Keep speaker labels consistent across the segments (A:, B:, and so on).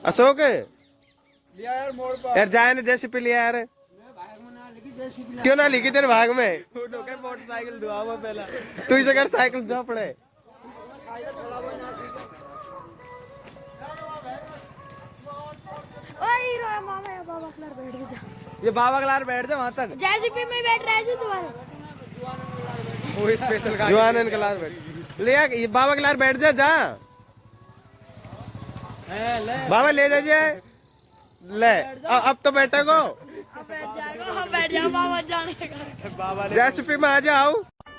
A: अशोक
B: लिया यार मोड़ पर
A: यार जाए ना जेसीपी लिया यार। क्यों ना लिखी तेरे भाग में?
B: मोटरसाइकिल धुआ हुआ पहला
A: तू इसे कर साइकिल धुआ पड़े।
B: ये बाबा कलार बैठ जा वहां तक।
C: जेसीपी में बैठ रहा है तुम्हारे।
B: वो स्पेशल
A: जुआन कलार बैठ ले ये बाबा कलार बैठ जा बाबा ले जाइए ले अब तो बैठे को
C: बैठ जाओ बाबा जाने का।
A: जेसीपी में आ जाओ।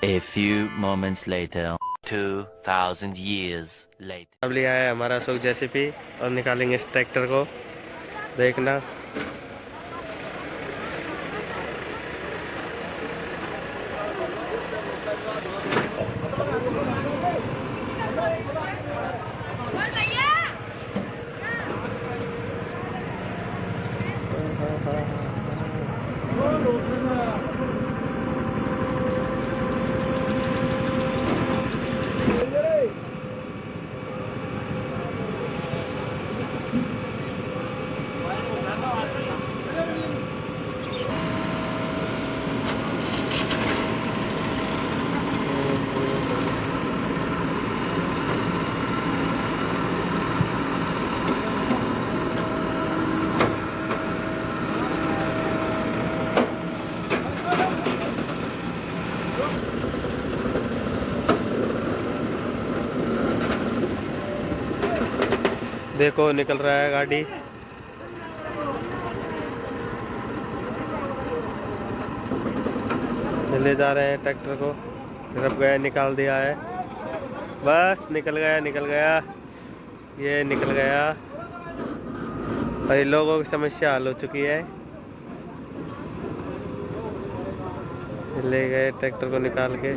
D: A few moments later, 2000 years later.
A: अब लिया है हमारा अशोक जेसीपी और निकालेंगे इस ट्रैक्टर को, देखना। देखो निकल रहा है गाड़ी। ले जा रहे हैं ट्रैक्टर को, रब गया निकाल दिया है, बस निकल गया ये निकल गया। और ये लोगों की समस्या हल हो चुकी है। ले गए ट्रैक्टर को निकाल के।